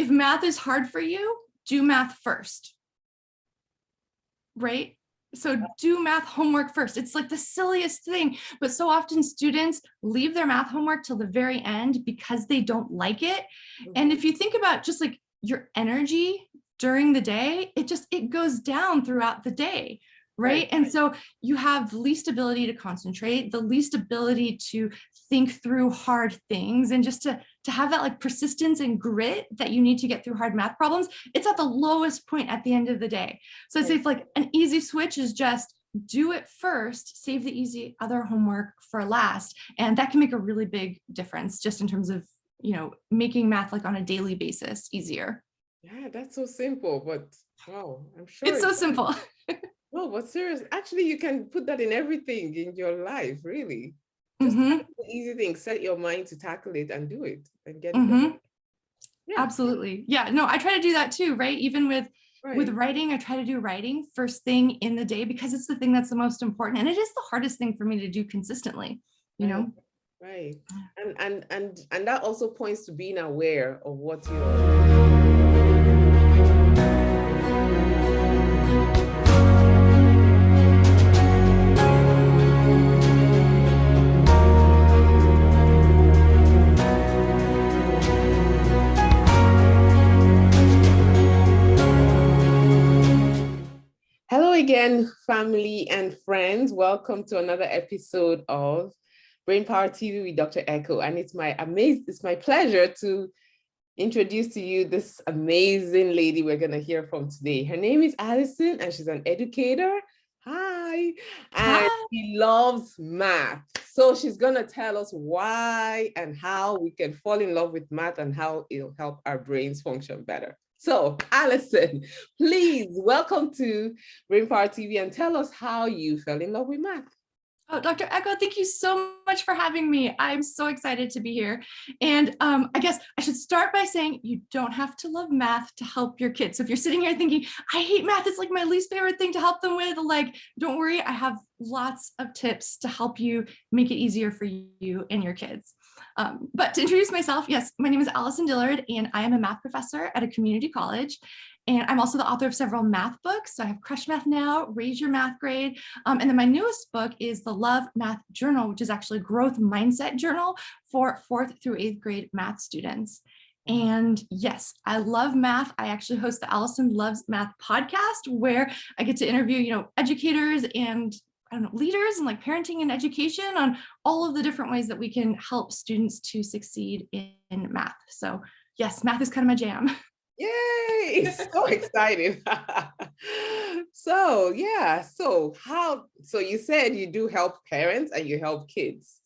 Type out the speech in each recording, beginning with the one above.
if math is hard for you, do math first, right? So do math homework first. It's like the silliest thing, but so often students leave their math homework till the very end because they don't like it. And if you think about just like your energy during the day, it goes down throughout the day, right? And so you have the least ability to concentrate, the least ability to think through hard things, and just to have that like persistence and grit that you need to get through hard math problems. It's at the lowest point at the end of the day. So I'd say if like an easy switch is just do it first, save the easy other homework for last. And that can make a really big difference just in terms of, making math like on a daily basis easier. Yeah, that's so simple, but wow, I'm sure it's so simple. No, but serious. Actually, you can put that in everything in your life, really. Just the easy thing, set your mind to tackle it and do it and get it done. Yeah. Absolutely. Yeah, no, I try to do that too, right? Even with writing, I try to do writing first thing in the day because it's the thing that's the most important. And it is the hardest thing for me to do consistently, Right. And that also points to being aware of what you're. Hello again, family and friends. Welcome to another episode of Brain Power TV with Dr. Echo. And it's my pleasure to introduce to you this amazing lady we're going to hear from today. Her name is Allison, and she's an educator. Hi. And she loves math. So she's going to tell us why and how we can fall in love with math and how it'll help our brains function better. So, Allison, please welcome to Brain Power TV and tell us how you fell in love with math. Oh, Dr. Echo, thank you so much for having me. I'm so excited to be here. And I guess I should start by saying you don't have to love math to help your kids. So if you're sitting here thinking, I hate math, it's like my least favorite thing to help them with, like, don't worry, I have lots of tips to help you make it easier for you and your kids. But to introduce myself, yes, my name is Allison Dillard, and I am a math professor at a community college. And I'm also the author of several math books. So I have Crush Math Now, Raise Your Math Grade. And then my newest book is the Love Math Journal, which is actually a growth mindset journal for 4th through 8th grade math students. And yes, I love math. I actually host the Allison Loves Math podcast, where I get to interview, educators and leaders and like parenting and education on all of the different ways that we can help students to succeed in math. So yes, math is kind of my jam. Yay! So excited. So you said you do help parents and you help kids.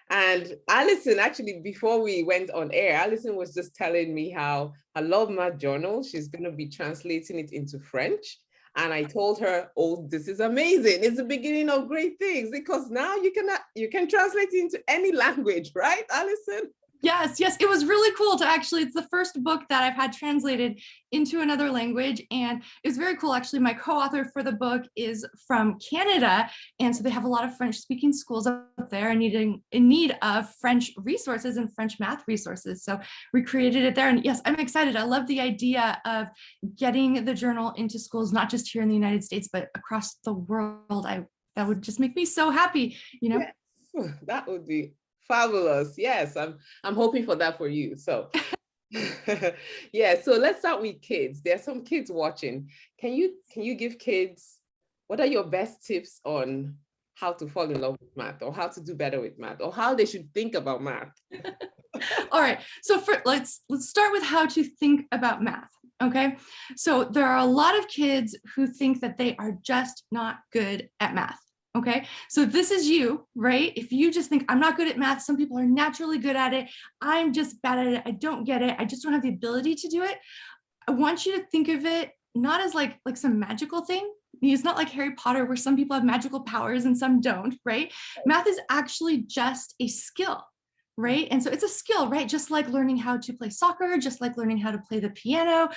And Allison, actually, before we went on air, Allison was just telling me how I love Math Journal. She's going to be translating it into French. And I told her, oh, this is amazing. It's the beginning of great things, because now you can translate it into any language, right, Allison? Yes, it was really cool to it's the first book that I've had translated into another language. And it was very cool. Actually, my co-author for the book is from Canada. And so they have a lot of French speaking schools up there and in need of French resources and French math resources. So we created it there. And yes, I'm excited. I love the idea of getting the journal into schools, not just here in the United States, but across the world. That would just make me so happy, Yes. That would be fabulous. Yes, I'm hoping for that for you. So yeah, so let's start with kids. There are some kids watching. Can you give kids, what are your best tips on how to fall in love with math, or how to do better with math, or how they should think about math? All right, so let's start with how to think about math. Okay, so there are a lot of kids who think that they are just not good at math. Okay, so this is you, right? If you just think I'm not good at math, some people are naturally good at it. I'm just bad at it. I don't get it. I just don't have the ability to do it. I want you to think of it not as like some magical thing. It's not like Harry Potter where some people have magical powers and some don't, right? Math is actually just a skill, right? And so it's a skill, right? Just like learning how to play soccer, just like learning how to play the piano,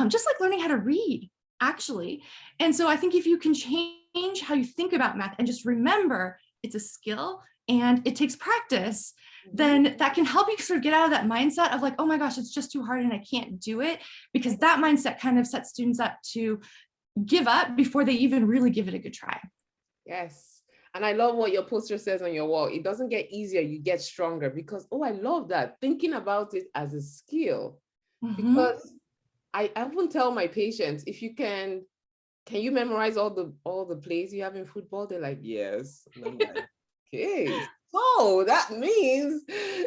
just like learning how to read, actually. And so I think if you can change how you think about math and just remember it's a skill and it takes practice, then that can help you sort of get out of that mindset of like, oh my gosh, it's just too hard and I can't do it, because that mindset kind of sets students up to give up before they even really give it a good try. Yes. And I love what your poster says on your wall. It doesn't get easier, you get stronger, because, oh, I love that. Thinking about it as a skill. Because I often tell my patients, if you can you memorize all the plays you have in football? They're like, yes. And I'm like, okay. So that means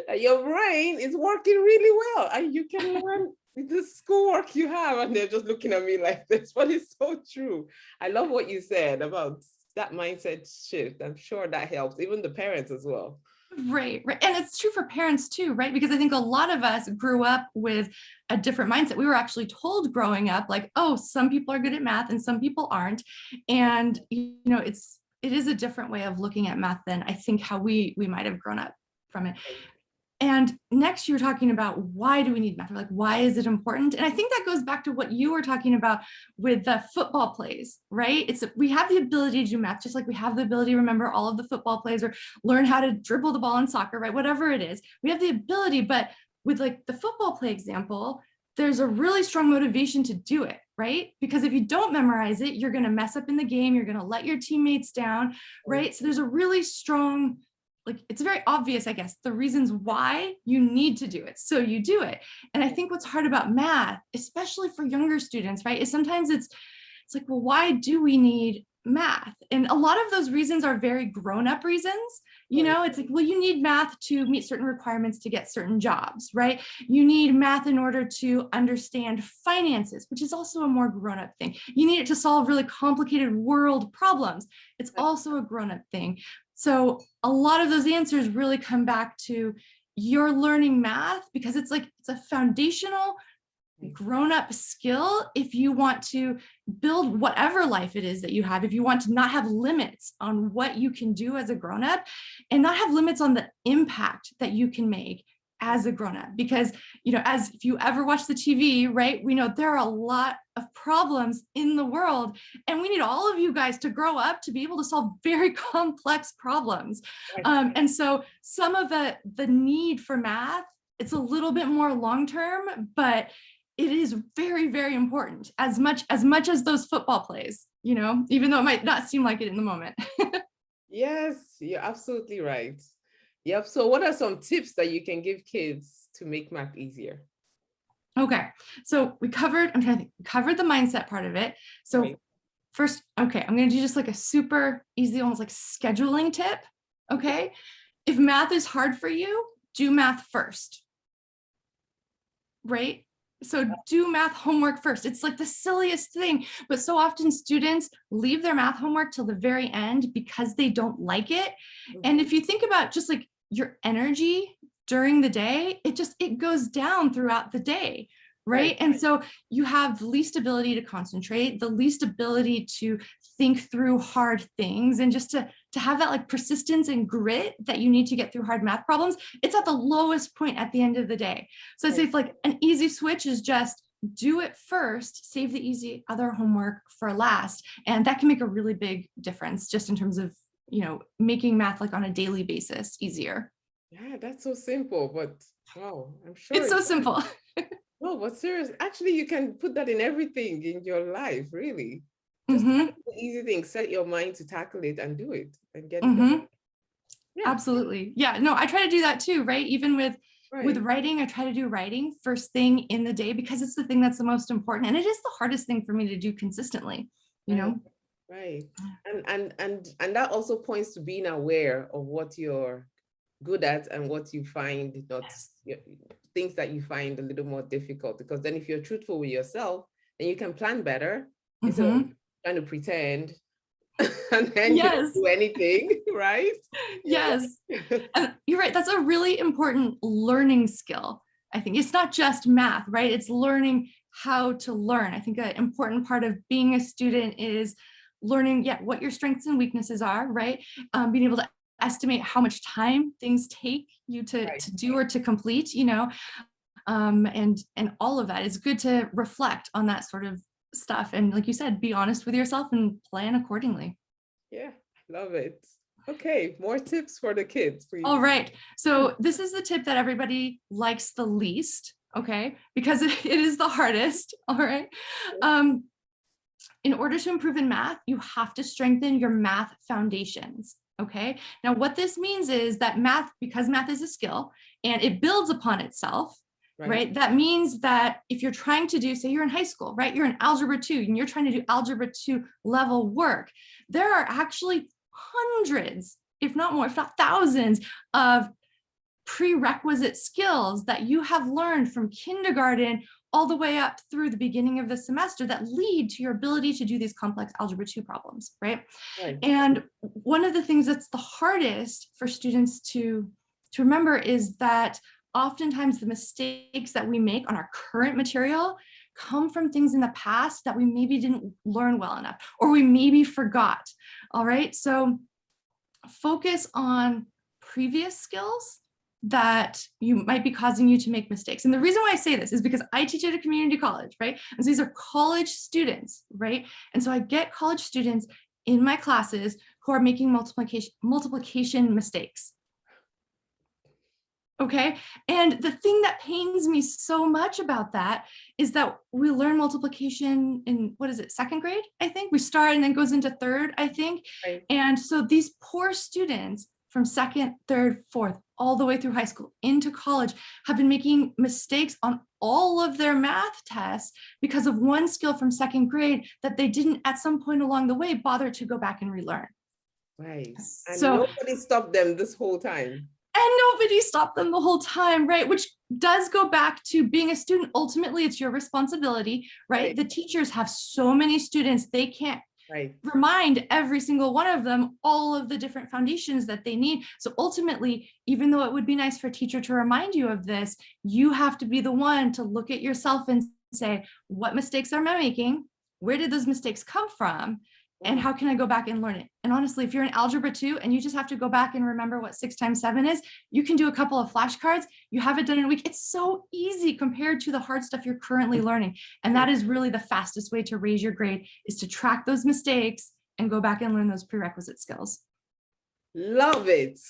that your brain is working really well and you can learn the schoolwork you have. And they're just looking at me like this, but it's so true. I love what you said about that mindset shift. I'm sure that helps, even the parents as well. Right. And it's true for parents too, right? Because I think a lot of us grew up with a different mindset. We were actually told growing up, like, oh, some people are good at math and some people aren't. And, you know, it is a different way of looking at math than I think how we might have grown up from it. And next, you were talking about why do we need math? Or like, why is it important? And I think that goes back to what you were talking about with the football plays, right? We have the ability to do math, just like we have the ability to remember all of the football plays or learn how to dribble the ball in soccer, right? Whatever it is, we have the ability. But with like the football play example, there's a really strong motivation to do it, right? Because if you don't memorize it, you're going to mess up in the game. You're going to let your teammates down, right? So there's a really strong, like, it's very obvious, I guess, the reasons why you need to do it. So you do it. And I think what's hard about math, especially for younger students, right, is sometimes it's like, well, why do we need math? And a lot of those reasons are very grown-up reasons. You know, it's like, well, you need math to meet certain requirements to get certain jobs, right? You need math in order to understand finances, which is also a more grown-up thing. You need it to solve really complicated world problems. It's also a grown-up thing. So a lot of those answers really come back to you're learning math because it's a foundational grown-up skill if you want to build whatever life it is that you have, if you want to not have limits on what you can do as a grown-up and not have limits on the impact that you can make as a grown-up. Because, you know, as if you ever watch the TV, right, we know there are a lot of problems in the world and we need all of you guys to grow up to be able to solve very complex problems. And so some of the need for math, it's a little bit more long-term, but it is very, very important as much as those football plays, you know, even though it might not seem like it in the moment. Yes, you're absolutely right. Yep. So what are some tips that you can give kids to make math easier? Okay. So we covered the mindset part of it. So first, okay, I'm going to do just like a super easy, almost like scheduling tip. Okay. If math is hard for you, do math first. Right? So do math homework first. It's like the silliest thing, but so often students leave their math homework till the very end because they don't like it. And if you think about just like your energy during the day, it goes down throughout the day, right? And so you have the least ability to concentrate, the least ability to think through hard things, and just to have that like persistence and grit that you need to get through hard math problems. It's at the lowest point at the end of the day. So I'd say if like an easy switch is just do it first, save the easy other homework for last. And that can make a really big difference just in terms of, you know, making math like on a daily basis easier. Yeah, that's so simple, but wow, I'm sure it's so simple. No, but serious. Actually, you can put that in everything in your life, really. Just the easy thing, set your mind to tackle it and do it and get it done. Yeah. Absolutely. Yeah, no, I try to do that too, right? Even with writing, I try to do writing first thing in the day because it's the thing that's the most important. And it is the hardest thing for me to do consistently, you know? Right. And that also points to being aware of what you're good at and what you find not things that you find a little more difficult, because then if you're truthful with yourself, then you can plan better instead of trying to pretend and then you don't do anything, right? Yes. And you're right. That's a really important learning skill. I think it's not just math, right? It's learning how to learn. I think an important part of being a student is learning, what your strengths and weaknesses are, right? Being able to estimate how much time things take you to do or to complete, you know, and all of that. It's good to reflect on that sort of stuff. And like you said, be honest with yourself and plan accordingly. Yeah, love it. Okay, more tips for the kids, please. All right. So this is the tip that everybody likes the least, okay? Because it is the hardest, all right? In order to improve in math, you have to strengthen your math foundations, okay? Now, what this means is that math, because math is a skill and it builds upon itself, right? That means that if you're trying to do, say you're in high school, right? You're in Algebra 2 and you're trying to do Algebra 2 level work, there are actually hundreds, if not more, if not thousands of prerequisite skills that you have learned from kindergarten all the way up through the beginning of the semester that lead to your ability to do these complex Algebra 2 problems, right? And one of the things that's the hardest for students to remember is that oftentimes the mistakes that we make on our current material come from things in the past that we maybe didn't learn well enough, or we maybe forgot, all right? So focus on previous skills that you might be causing you to make mistakes. And the reason why I say this is because I teach at a community college, right? And so these are college students, right? And so I get college students in my classes who are making multiplication mistakes. Okay. And the thing that pains me so much about that is that we learn multiplication in, what is it, second grade, I think? We start and then goes into third, I think. And so these poor students from second, third, fourth, all the way through high school into college have been making mistakes on all of their math tests because of one skill from second grade that they didn't at some point along the way bother to go back and relearn. Right. And so nobody stopped them this whole time. And nobody stopped them the whole time, right? Which does go back to being a student. Ultimately, it's your responsibility, right? The teachers have so many students, they can't remind every single one of them all of the different foundations that they need. So ultimately, even though it would be nice for a teacher to remind you of this, you have to be the one to look at yourself and say, what mistakes am I making? Where did those mistakes come from? And how can I go back and learn it? And honestly, if you're in Algebra 2 and you just have to go back and remember what 6 times 7 is, you can do a couple of flashcards. You have it done in a week. It's so easy compared to the hard stuff you're currently learning. And that is really the fastest way to raise your grade, is to track those mistakes and go back and learn those prerequisite skills. Love it.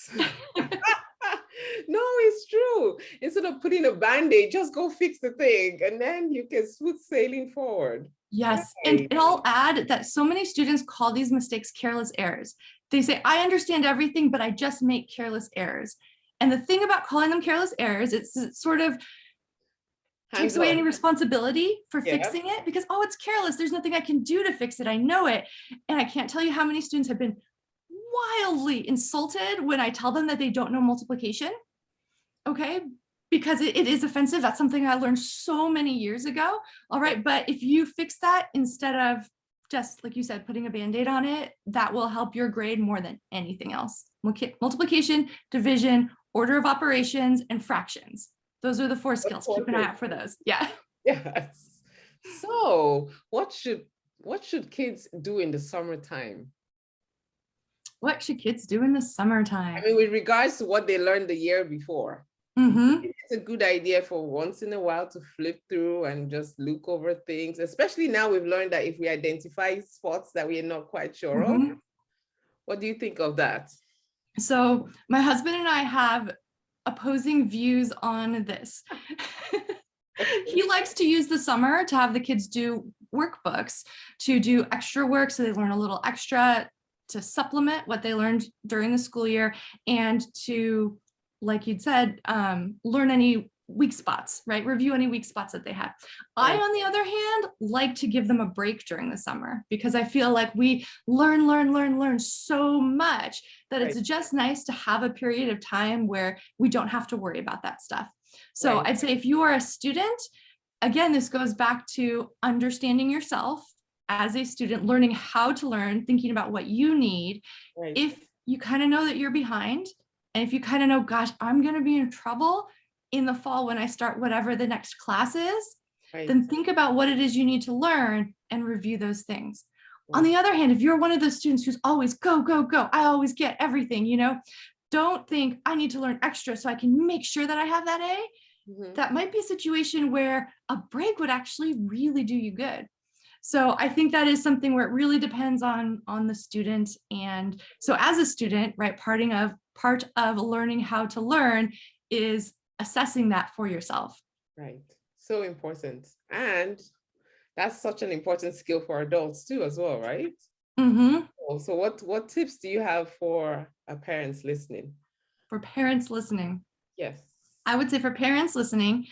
No, it's true. Instead of putting a Band-Aid, just go fix the thing and then you can smooth sailing forward. Yes, and I'll add that so many students call these mistakes careless errors. They say, I understand everything, but I just make careless errors. And the thing about calling them careless errors, it sort of takes away any responsibility for fixing it, because, oh, it's careless. There's nothing I can do to fix it. I know it. And I can't tell you how many students have been wildly insulted when I tell them that they don't know multiplication. Okay, because it is offensive. That's something I learned so many years ago. All right, but if you fix that instead of just, like you said, putting a Band-Aid on it, that will help your grade more than anything else. Multiplication, division, order of operations, and fractions. Those are the 4 skills. Keep an eye out for those. Yeah. Yes. So what should kids do in the summertime? What should kids do in the summertime? I mean, with regards to what they learned the year before. It's a good idea for once in a while to flip through and just look over things, especially now we've learned that if we identify spots that we are not quite sure of. What do you think of that? So my husband and I have opposing views on this. He likes to use the summer to have the kids do workbooks, to do extra work so they learn a little extra, to supplement what they learned during the school year, and to, like you'd said, learn any weak spots, right? Review any weak spots that they have. I, on the other hand, like to give them a break during the summer, because I feel like we learn so much that it's just nice to have a period of time where we don't have to worry about that stuff. So I'd say if you are a student, again, this goes back to understanding yourself as a student, learning how to learn, thinking about what you need. If you kind of know that you're behind, and if you kind of know, gosh, I'm going to be in trouble in the fall when I start whatever the next class is, then think about what it is you need to learn and review those things. On the other hand, if you're one of those students who's always go, I always get everything, don't think I need to learn extra so I can make sure that I have that A. That might be a situation where a break would actually really do you good. So I think that is something where it really depends on the student. And so as a student, right, part of learning how to learn is assessing that for yourself. Right. So important. And that's such an important skill for adults too, as well, right? Mm-hmm. So what tips do you have for parents listening? For parents listening, Yes. I would say for parents listening,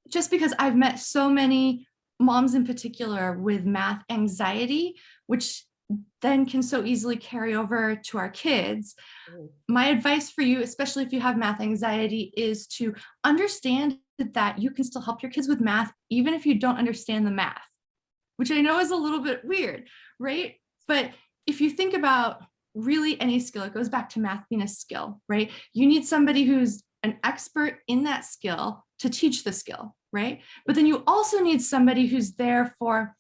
just because I've met so many moms in particular with math anxiety, which then can so easily carry over to our kids. Mhm. My advice for you, especially if you have math anxiety, is to understand that you can still help your kids with math, even if you don't understand the math, which I know is a little bit weird, right? But if you think about really any skill, it goes back to math being a skill, right? You need somebody who's an expert in that skill to teach the skill, right? But then you also need somebody who's there for,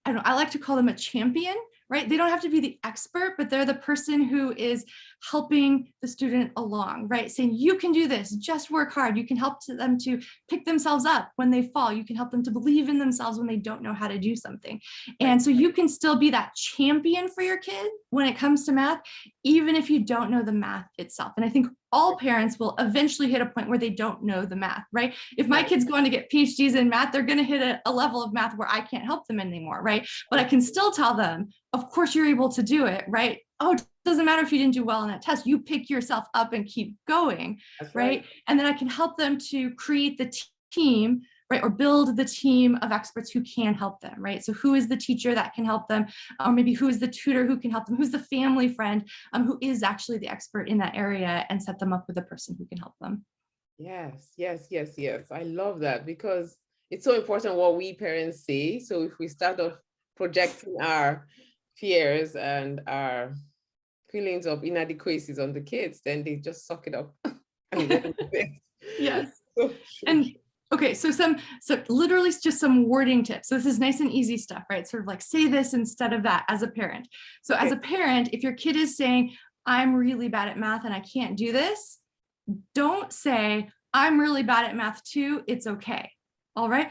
I like to call them a champion, right? They don't have to be the expert, but they're the person who is helping the student along, right? Saying, you can do this, just work hard. You can help them to pick themselves up when they fall. You can help them to believe in themselves when they don't know how to do something. And so you can still be that champion for your kid when it comes to math, even if you don't know the math itself. And I think all parents will eventually hit a point where they don't know the math, right? If my kid's going to get PhDs in math, they're going to hit a level of math where I can't help them anymore, right? But I can still tell them, of course you're able to do it, right? Oh, it doesn't matter if you didn't do well on that test. You pick yourself up and keep going, right? And then I can help them to create the team, right? Or build the team of experts who can help them, right? So who is the teacher that can help them? Or maybe who is the tutor who can help them? Who's the family friend who is actually the expert in that area, and set them up with a person who can help them. Yes, yes, yes, yes. I love that, because it's so important what we parents say. So if we start off projecting our fears and our feelings of inadequacies on the kids, then they just suck it up and run with it. Yes. So And okay, so literally just some wording tips. So this is nice and easy stuff, right? Sort of like say this instead of that as a parent. So as a parent, if your kid is saying, I'm really bad at math and I can't do this, don't say, I'm really bad at math too, it's okay. All right.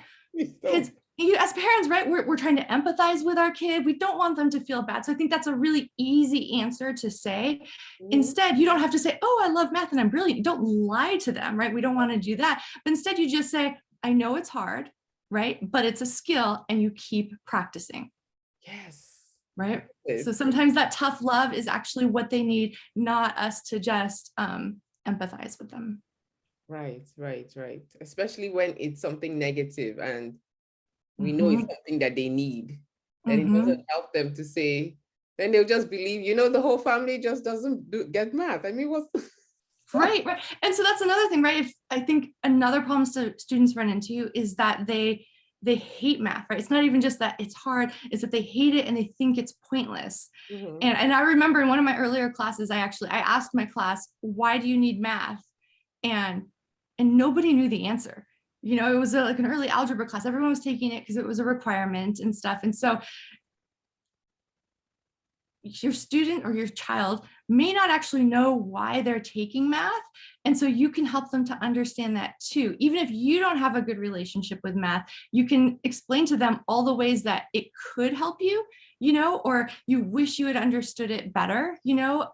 Kids, as parents, right, we're trying to empathize with our kid. We don't want them to feel bad. So I think that's a really easy answer to say. Instead, you don't have to say, oh, I love math and I'm brilliant. Don't lie to them, right? We don't want to do that. But instead, you just say, I know it's hard, right? But it's a skill and you keep practicing. Yes. Right. So sometimes that tough love is actually what they need, not us to just empathize with them. Right. Especially when it's something negative and we know it's something that they need. Then it doesn't help them to say, then they'll just believe, the whole family just doesn't get math. I mean, what's right. And so that's another thing, right? If I think another problem students run into is that they hate math, right? It's not even just that it's hard, it's that they hate it and they think it's pointless. And I remember in one of my earlier classes, I asked my class, why do you need math? And nobody knew the answer. It was like an early algebra class. Everyone was taking it because it was a requirement and stuff. And so your student or your child may not actually know why they're taking math. And so you can help them to understand that too. Even if you don't have a good relationship with math, you can explain to them all the ways that it could help you, or you wish you had understood it better,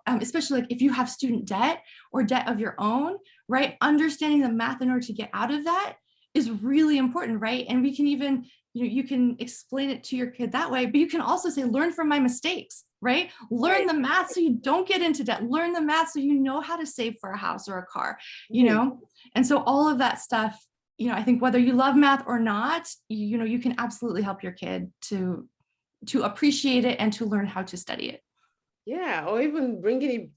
especially like if you have student debt or debt of your own, right? Understanding the math in order to get out of that is really important, right? And we can even, you can explain it to your kid that way, but you can also say, learn from my mistakes, right? Learn the math so you don't get into debt. Learn the math so you know how to save for a house or a car, And so all of that stuff, I think whether you love math or not, you can absolutely help your kid to appreciate it and to learn how to study it. Yeah, or even bringing it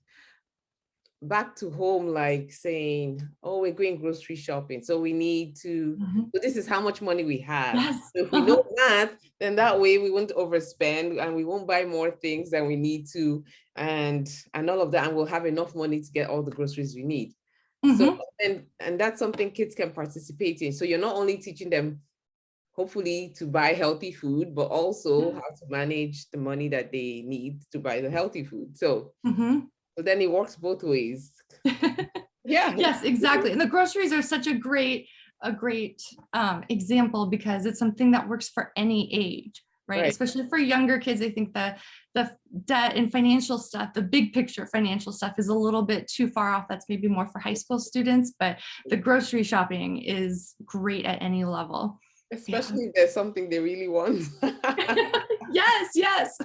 back to home, like saying, oh, we're going grocery shopping, so we need to, so this is how much money we have. Yes. So if we know math, then that way we won't overspend and we won't buy more things than we need to, and all of that, and we'll have enough money to get all the groceries we need. So and that's something kids can participate in. So you're not only teaching them hopefully to buy healthy food, but also how to manage the money that they need to buy the healthy food. So so then it works both ways. Yeah. Yes, exactly. And the groceries are such a great example, because it's something that works for any age, right? Right. Especially for younger kids, I think the debt and financial stuff, the big picture financial stuff is a little bit too far off. That's maybe more for high school students, but the grocery shopping is great at any level. Yeah. Especially if there's something they really want. Yes, yes.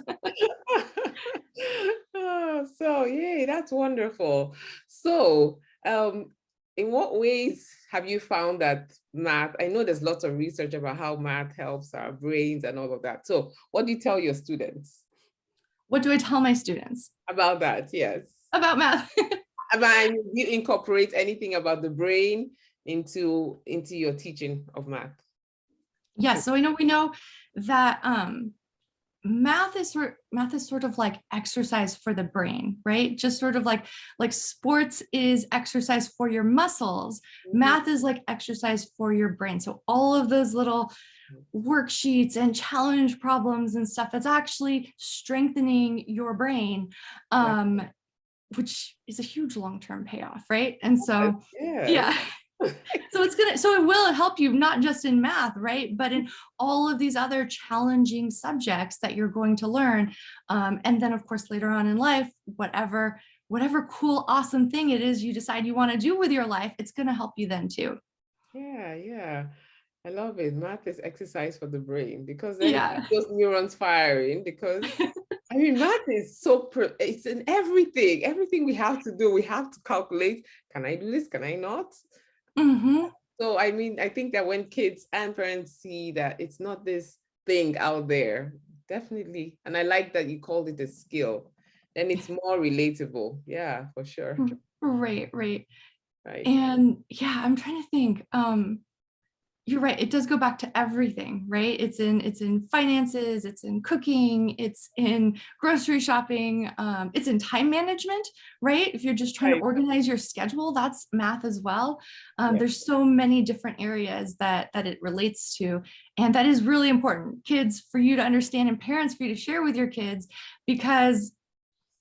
Oh, so yay, that's wonderful. So, in what ways have you found that math? I know there's lots of research about how math helps our brains and all of that. So, what do you tell your students What do I tell my students about that? Yes. about math? Do you incorporate anything about the brain into your teaching of math? Yes, so we know that math is sort of like exercise for the brain, right? Just sort of like sports is exercise for your muscles. Math is like exercise for your brain. So all of those little worksheets and challenge problems and stuff, that's actually strengthening your brain, which is a huge long-term payoff, right? And so yeah. So it will help you not just in math, right? But in all of these other challenging subjects that you're going to learn. And then of course, later on in life, whatever cool, awesome thing it is you decide you want to do with your life, it's going to help you then too. Yeah. I love it. Math is exercise for the brain because then it Yeah. keeps those neurons firing because I mean, math is it's in everything. Everything we have to do, we have to calculate. Can I do this? Can I not? Mm-hmm. So, I mean, I think that when kids and parents see that it's not this thing out there, definitely. And I like that you called it a skill. Then it's more relatable. Yeah, for sure. Right. Right. And yeah, I'm trying to think. You're right. It does go back to everything, right? It's in finances, it's in cooking, it's in grocery shopping, it's in time management, right? If you're just trying to organize your schedule, that's math as well. There's so many different areas that it relates to, and that is really important, kids, for you to understand, and parents for you to share with your kids, because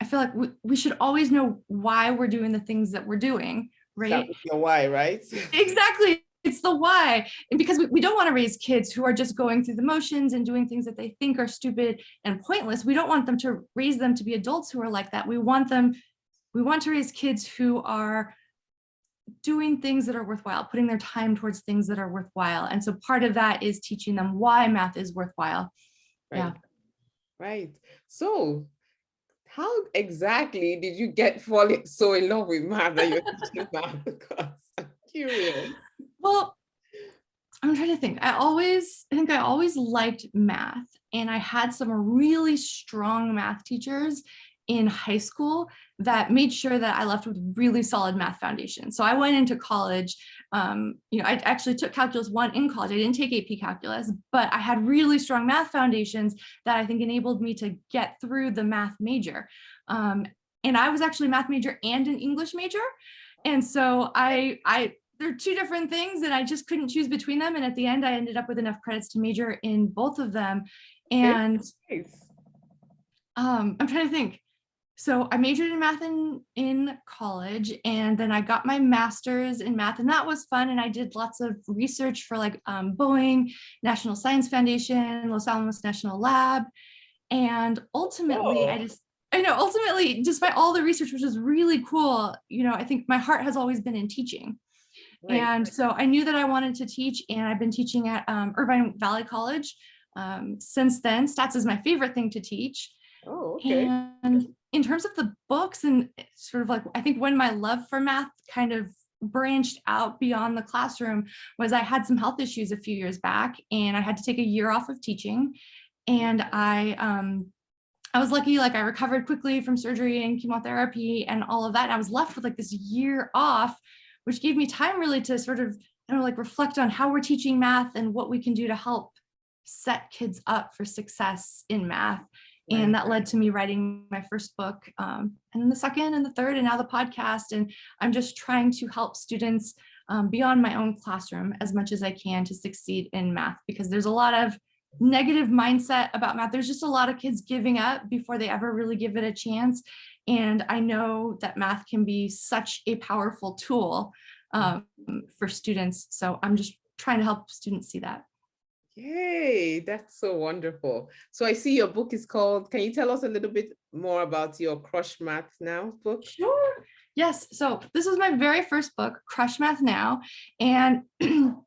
I feel like we should always know why we're doing the things that we're doing, right? That's your why, right? Exactly. It's the why. And because we don't want to raise kids who are just going through the motions and doing things that they think are stupid and pointless. We don't want them to raise them to be adults who are like that. We want to raise kids who are doing things that are worthwhile, putting their time towards things that are worthwhile. And so part of that is teaching them why math is worthwhile. Right. Yeah. Right. So how exactly did you get falling so in love with math that you're teaching math? Because I'm curious. Well, I'm trying to think. I think I always liked math, and I had some really strong math teachers in high school that made sure that I left with really solid math foundation. So I went into college, I actually took Calculus 1 in college. I didn't take AP Calculus, but I had really strong math foundations that I think enabled me to get through the math major. And I was actually a math major and an English major. And so they're two different things, and I just couldn't choose between them. And at the end, I ended up with enough credits to major in both of them. And I'm trying to think. So I majored in math in college, and then I got my master's in math, and that was fun. And I did lots of research for like Boeing, National Science Foundation, Los Alamos National Lab. And ultimately, ultimately, despite all the research, which was really cool, I think my heart has always been in teaching. Right. And so I knew that I wanted to teach, and I've been teaching at Irvine Valley College since then. Stats is my favorite thing to teach. Oh, okay. And in terms of the books, and sort of like, I think when my love for math kind of branched out beyond the classroom was I had some health issues a few years back, and I had to take a year off of teaching. And I was lucky, like I recovered quickly from surgery and chemotherapy and all of that. And I was left with like this year off, which gave me time really to sort of, reflect on how we're teaching math and what we can do to help set kids up for success in math. Right. And that led to me writing my first book, and then the second and the third, and now the podcast. And I'm just trying to help students beyond my own classroom as much as I can to succeed in math, because there's a lot of negative mindset about math. There's just a lot of kids giving up before they ever really give it a chance. And I know that math can be such a powerful tool for students. So I'm just trying to help students see that. Yay, that's so wonderful. So I see your book is called, can you tell us a little bit more about your Crush Math Now book? Sure. Yes. So this was my very first book, Crush Math Now. And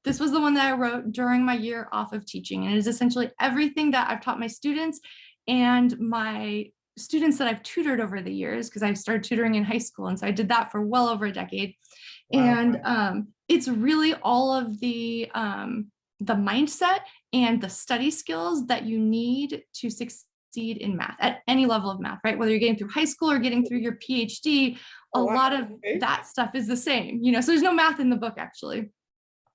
this was the one that I wrote during my year off of teaching. And it is essentially everything that I've taught my students and my students that I've tutored over the years, because I started tutoring in high school. And so I did that for well over a decade. Wow. And it's really all of the mindset and the study skills that you need to succeed in math at any level of math, right? Whether you're getting through high school or getting through your PhD, a Oh, wow. lot of Okay. that stuff is the same, you know, so there's no math in the book actually.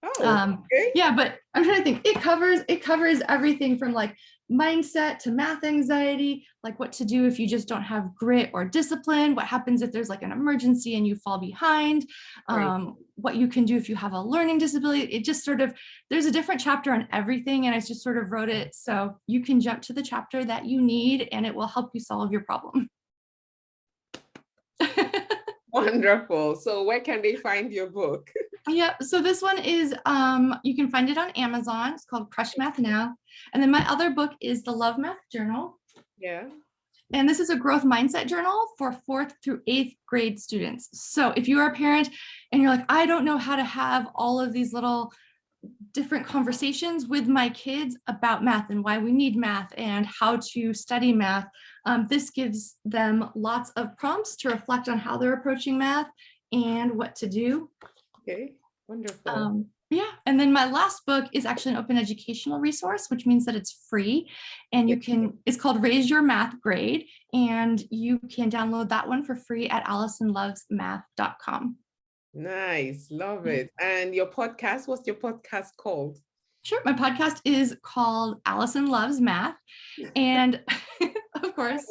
Oh, okay. Yeah, but I'm trying to think, it covers everything from like mindset to math anxiety, like what to do if you just don't have grit or discipline, what happens if there's like an emergency and you fall behind, Right. what you can do if you have a learning disability. It just sort of, there's a different chapter on everything, and I just sort of wrote it so you can jump to the chapter that you need and it will help you solve your problem. Wonderful. So where can they find your book? Yeah, so this one is, you can find it on Amazon. It's called Crush Math Now. And then my other book is the Love Math Journal. Yeah. And this is a growth mindset journal for 4th through 8th grade students. So if you are a parent and you're like, I don't know how to have all of these little different conversations with my kids about math and why we need math and how to study math, this gives them lots of prompts to reflect on how they're approaching math and what to do. Okay. Wonderful. Yeah, and then my last book is actually an open educational resource, which means that it's free, and it's called Raise Your Math Grade, and you can download that one for free at AllisonLovesMath.com. Nice. Love it. And your podcast, what's your podcast called? Sure, my podcast is called Allison Loves Math, and of course,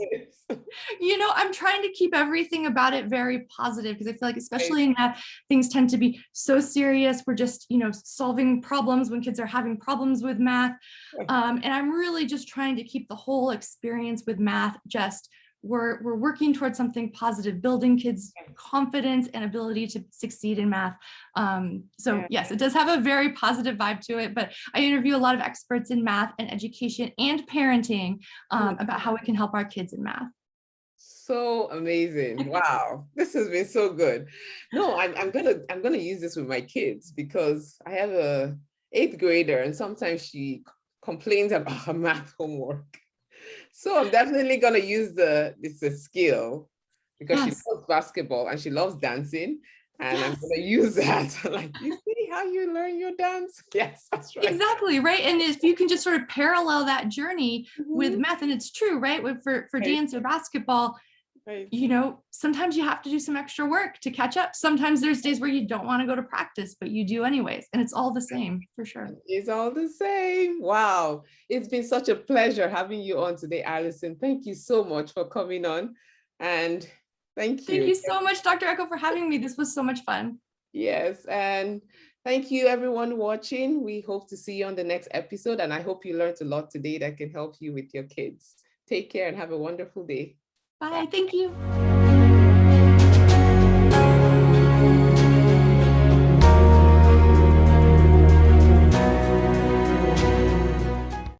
you know, I'm trying to keep everything about it very positive, because I feel like, especially in math, things tend to be so serious. We're just, you know, solving problems when kids are having problems with math. And I'm really just trying to keep the whole experience with math just, we're working towards something positive, building kids' confidence and ability to succeed in math. So yes, it does have a very positive vibe to it, but I interview a lot of experts in math and education and parenting about how we can help our kids in math. So amazing. Wow. This has been so good. No, I'm gonna use this with my kids, because I have a 8th grader and sometimes she complains about her math homework. So I'm definitely gonna use it's a skill, because she loves basketball and she loves dancing. And I'm gonna use that. Like, you see how you learn your dance? Yes, that's right. Exactly, right. And if you can just sort of parallel that journey with math, and it's true, right? For dance or basketball, you know, sometimes you have to do some extra work to catch up. Sometimes there's days where you don't want to go to practice, but you do anyways. And it's all the same, for sure. It's all the same. Wow. It's been such a pleasure having you on today, Allison. Thank you so much for coming on. And thank you. Thank you so much, Dr. Echo, for having me. This was so much fun. Yes. And thank you, everyone watching. We hope to see you on the next episode. And I hope you learned a lot today that can help you with your kids. Take care and have a wonderful day. Bye. Thank you.